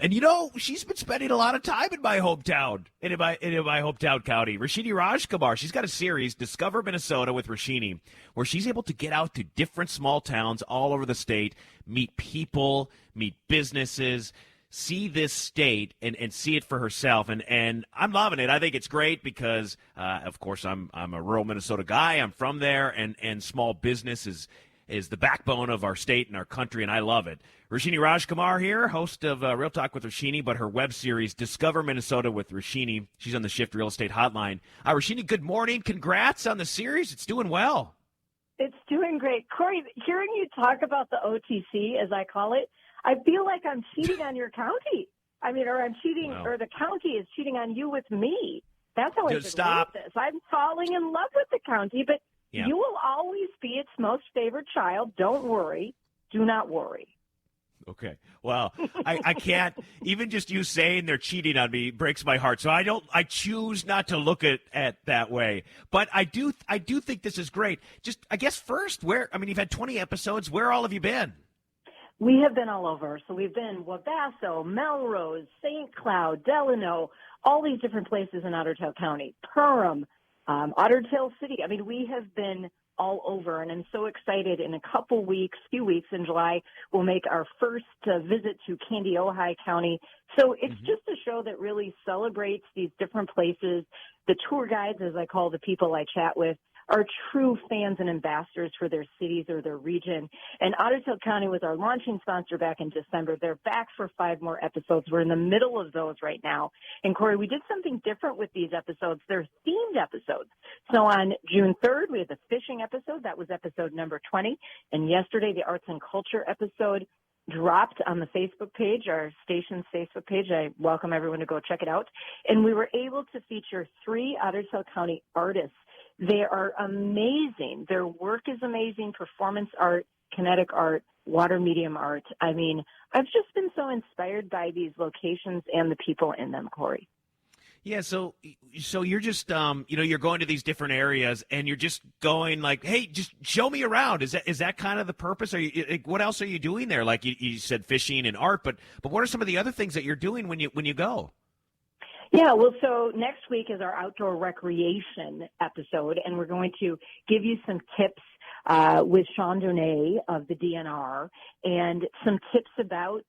And she's been spending a lot of time in my hometown, in my hometown county. Roshini Rajkumar, she's got a series, Discover Minnesota with Roshini, where she's able to get out to different small towns all over the state, meet people, meet businesses, see this state and see it for herself. And I'm loving it. I think it's great because, of course, I'm a rural Minnesota guy. I'm from there, and small business is the backbone of our state and our country, and I love it. Roshini Rajkumar here, host of Real Talk with Roshini, but her web series, Discover Minnesota with Roshini. She's on the Shift Real Estate Hotline. Roshini, good morning. Congrats on the series. It's doing well. It's doing great. Corey, hearing you talk about the OTC, as I call it, I feel like I'm cheating on your county. Or I'm cheating, or the county is cheating on you with me. That's how I should stop. look at this. I'm falling in love with the county, but you will always be its most favored child. Don't worry. Do not worry. Okay. Well, I can't, even just you saying they're cheating on me breaks my heart. So I choose not to look at that way. But I do think this is great. Just, I guess first, you've had 20 episodes. Where all have you been? We have been all over. So we've been Wabasso, Melrose, St. Cloud, Delano, all these different places in Otter Tail County, Perham, Otter Tail City. We have been all over, and I'm so excited. In a few weeks in July, we'll make our first visit to Candy-Ojai County. So it's just a show that really celebrates these different places. The tour guides, as I call the people I chat with, are true fans and ambassadors for their cities or their region. And Otter Tail County was our launching sponsor back in December. They're back for 5 more episodes. We're in the middle of those right now. And Corey, we did something different with these episodes. They're themed episodes. So on June 3rd, we had the fishing episode. That was episode number 20. And yesterday, the arts and culture episode dropped on the Facebook page, our station's Facebook page. I welcome everyone to go check it out. And we were able to feature 3 Otter Tail County artists. They are amazing. Their work is amazing. Performance art, kinetic art, water medium art. I've just been so inspired by these locations and the people in them, Corey. Yeah, so you're just you're going to these different areas and you're just going like, hey, just show me around. Is that kind of the purpose? What else are you doing there? Like you said, fishing and art, but what are some of the other things that you're doing when you go? Yeah, well, so next week is our outdoor recreation episode, and we're going to give you some tips with Sean Donay of the DNR and some tips about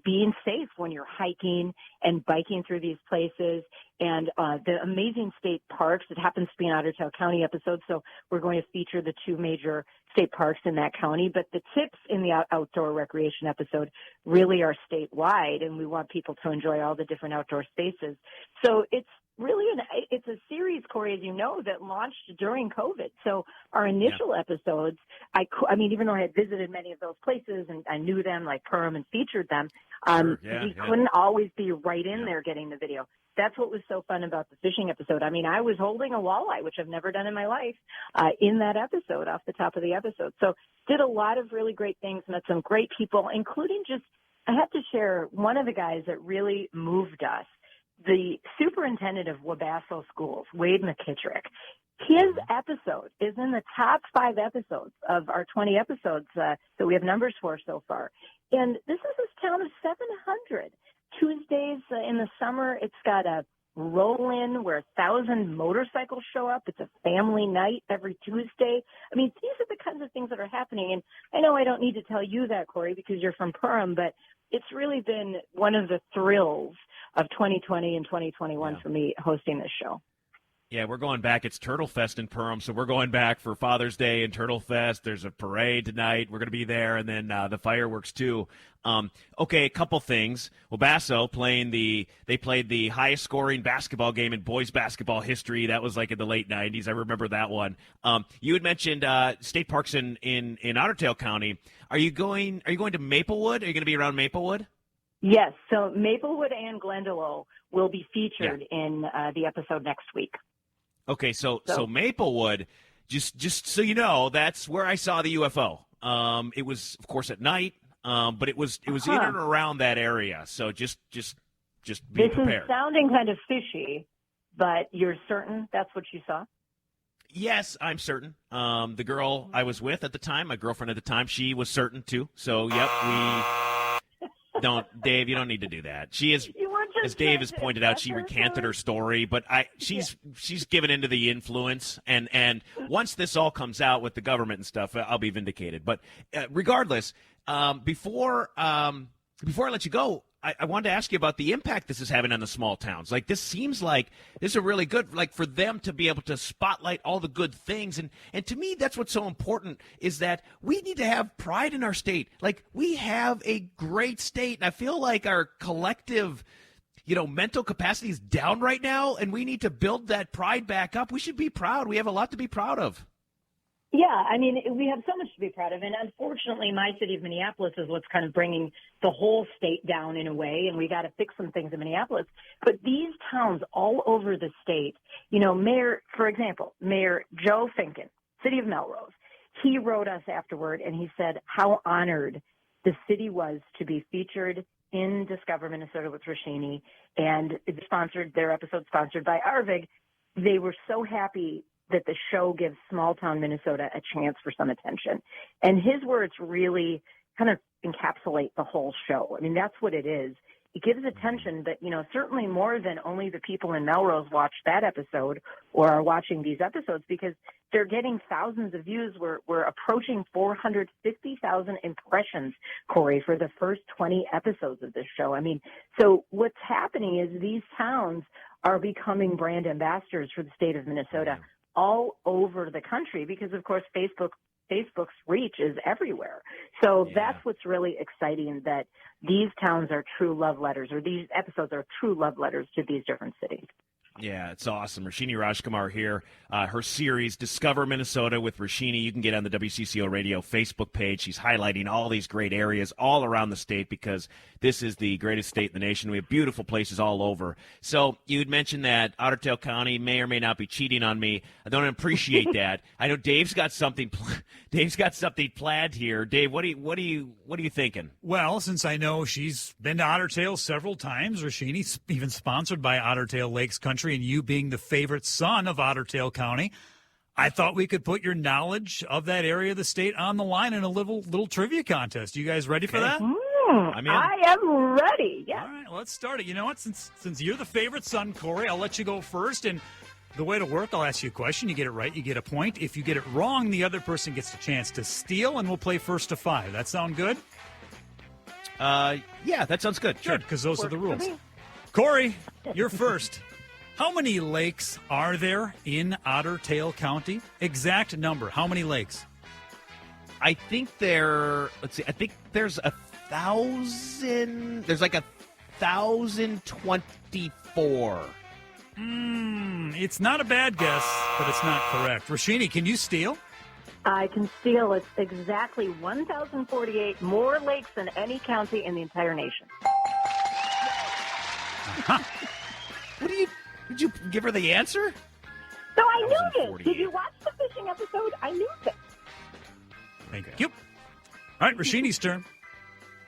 being safe when you're hiking and biking through these places and the amazing state parks. It happens to be an Otter Tail County episode, so we're going to feature the 2 major state parks in that county. But the tips in the outdoor recreation episode really are statewide, and we want people to enjoy all the different outdoor spaces. So it's really it's a series, Corey, as you know, that launched during COVID. So our initial episodes, even though I had visited many of those places and I knew them like Perham and featured them, we couldn't always be right in there getting the video. That's what was so fun about the fishing episode. I was holding a walleye, which I've never done in my life, in that episode, off the top of the episode. So did a lot of really great things, met some great people, including I have to share one of the guys that really moved us. The superintendent of Wabasso Schools, Wade McKittrick, his episode is in the top 5 episodes of our 20 episodes that we have numbers for so far. And this is a town of 700. Tuesdays in the summer, it's got a roll-in where 1,000 motorcycles show up. It's a family night every Tuesday. These are the kinds of things that are happening. And I know I don't need to tell you that, Corey, because you're from Perham, but it's really been one of the thrills of 2020 and 2021 for me hosting this show. Yeah, we're going back. It's Turtle Fest in Perham, so we're going back for Father's Day and Turtle Fest. There's a parade tonight. We're going to be there, and then the fireworks too. Okay, a couple things. Wabasso played the highest scoring basketball game in boys basketball history. That was like in the late 90s. I remember that one. You had mentioned state parks in Otter Tail County. Are you going to Maplewood? Are you going to be around Maplewood? Yes. So Maplewood and Glendalough will be featured in the episode next week. Okay, so Maplewood, just so you know, that's where I saw the UFO. It was, of course, at night, but it was in and around that area. So just be prepared. This is sounding kind of fishy, but you're certain that's what you saw? Yes, I'm certain. The girl I was with at the time, my girlfriend at the time, she was certain too. So, yep, Dave, you don't need to do that. She is, as Dave has pointed out, she recanted her story, but she's given into the influence, and once this all comes out with the government and stuff, I'll be vindicated. But regardless, before I let you go, I wanted to ask you about the impact this is having on the small towns. Like, this seems like this is a really good, like, for them to be able to spotlight all the good things. And to me, that's what's so important, is that we need to have pride in our state. Like, we have a great state, and I feel like our collective, mental capacity is down right now, and we need to build that pride back up. We should be proud. We have a lot to be proud of. Yeah, I mean, we have so much to be proud of. And unfortunately, my city of Minneapolis is what's kind of bringing the whole state down in a way. And we got to fix some things in Minneapolis. But these towns all over the state, for example, Mayor Joe Finken, city of Melrose, he wrote us afterward and he said how honored the city was to be featured in Discover Minnesota with Roshini, and their episode sponsored by Arvig. They were so happy that the show gives small town Minnesota a chance for some attention. And his words really kind of encapsulate the whole show. I mean, that's what it is. It gives attention, but, certainly more than only the people in Melrose watch that episode or are watching these episodes, because they're getting thousands of views. We're approaching 450,000 impressions, Corey, for the first 20 episodes of this show. I mean, so what's happening is these towns are becoming brand ambassadors for the state of Minnesota all over the country, because of course Facebook's reach is everywhere. So that's what's really exciting, that these towns are true love letters, or these episodes are true love letters to these different cities. Yeah, it's awesome. Roshini Rajkumar here. Her series, Discover Minnesota with Roshini, you can get on the WCCO Radio Facebook page. She's highlighting all these great areas all around the state, because this is the greatest state in the nation. We have beautiful places all over. So you had mentioned that Otter Tail County may or may not be cheating on me. I don't appreciate that. I know Dave's got something. Dave's got something planned here. Dave, what are you thinking? Well, since I know she's been to Otter Tail several times, Roshini's even sponsored by Otter Tail Lakes Country, and you being the favorite son of Otter Tail County, I thought we could put your knowledge of that area of the state on the line in a little trivia contest. You guys ready for that? I am ready. Yeah. All right, let's start it. You know what? Since you're the favorite son, Corey, I'll let you go first. And the way to work, I'll ask you a question. You get it right, you get a point. If you get it wrong, the other person gets a chance to steal, and we'll play first to five. That sound good? Yeah, that sounds good. Good, because those are the rules. Corey, you're first. How many lakes are there in Otter Tail County? Exact number. How many lakes? I think I think there's 1,000. There's like 1,024. It's not a bad guess, but it's not correct. Roshini, can you steal? I can steal. It's exactly 1,048, more lakes than any county in the entire nation. Did you give her the answer? So I knew this. Did you watch the fishing episode? I knew this. Thank you. All right, Roshini's turn.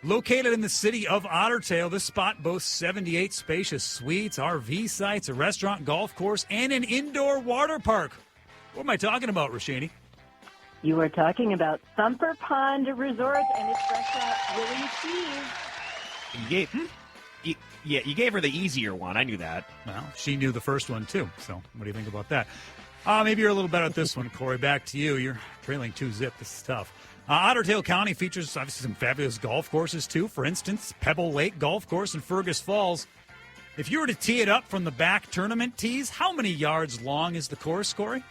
Located in the city of Otter Tail, this spot boasts 78 spacious suites, RV sites, a restaurant, golf course, and an indoor water park. What am I talking about, Roshini? You are talking about Thumper Pond Resort and its restaurant, Willie's Cheese. You gave her the easier one. I knew that. Well, she knew the first one, too. So what do you think about that? Maybe you're a little better at this one, Corey. Back to you. You're trailing 2-0. This is tough. Otter Tail County features obviously some fabulous golf courses, too. For instance, Pebble Lake Golf Course in Fergus Falls. If you were to tee it up from the back tournament tees, how many yards long is the course, Corey?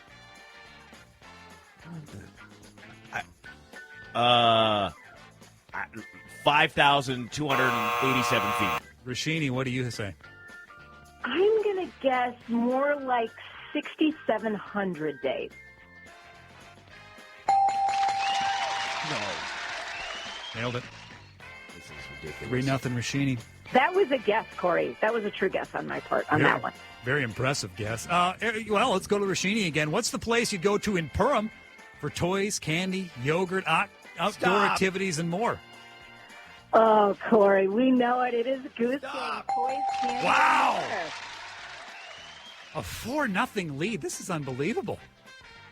5,287 feet. Roshini, what do you say? I'm going to guess more like 6,700 days. No. Nailed it. This is ridiculous. 3-0 Roshini. That was a guess, Corey. That was a true guess on my part on that one. Very impressive guess. Well, let's go to Roshini again. What's the place you'd go to in Perham for toys, candy, yogurt, outdoor activities, and more? Oh, Corey, we know it. It is Goose Game. Toys, candy. Wow! A 4-0 lead. This is unbelievable.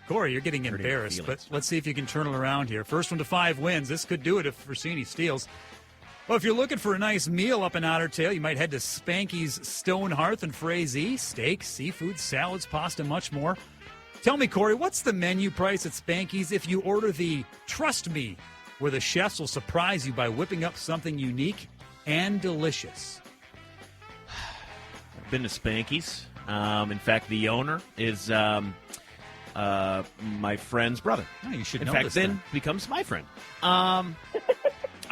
Corey, you're getting embarrassed, but let's see if you can turn it around here. First one to 5 wins. This could do it if Roshini steals. Well, if you're looking for a nice meal up in Otter Tail, you might head to Spanky's Stone Hearth in Frazee. Steak, seafood, salads, pasta, much more. Tell me, Corey, what's the menu price at Spanky's if you order the Trust Me, where the chefs will surprise you by whipping up something unique and delicious? I've been to Spanky's. In fact, the owner is my friend's brother. Oh, you should in know fact, this then becomes my friend.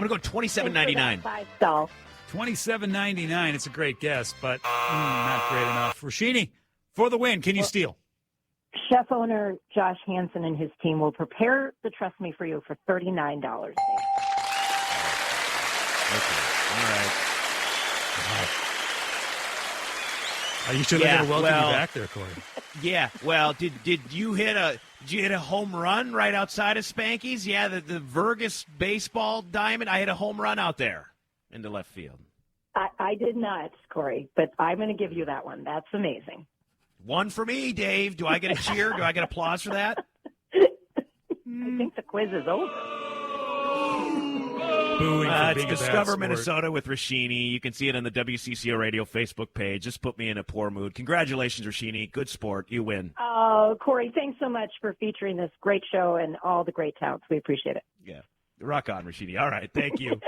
I'm going to go $27.99. $5. $27.99. It's a great guess, but not great enough. Roshini, for the win, can you steal? Chef owner Josh Hansen and his team will prepare the Trust Me for you for $39. Okay. All right. You should have welcomed you back there, Corey. Yeah. Well, did you hit a home run right outside of Spanky's? Yeah, the Vergas baseball diamond. I hit a home run out there into left field. I did not, Corey, but I'm going to give you that one. That's amazing. One for me, Dave. Do I get a cheer? Do I get applause for that? I think the quiz is over. It's Discover Minnesota with Roshini. You can see it on the WCCO Radio Facebook page. Just put me in a poor mood. Congratulations, Roshini. Good sport. You win. Oh, Corey, thanks so much for featuring this great show and all the great talents. We appreciate it. Yeah. Rock on, Roshini. All right. Thank you.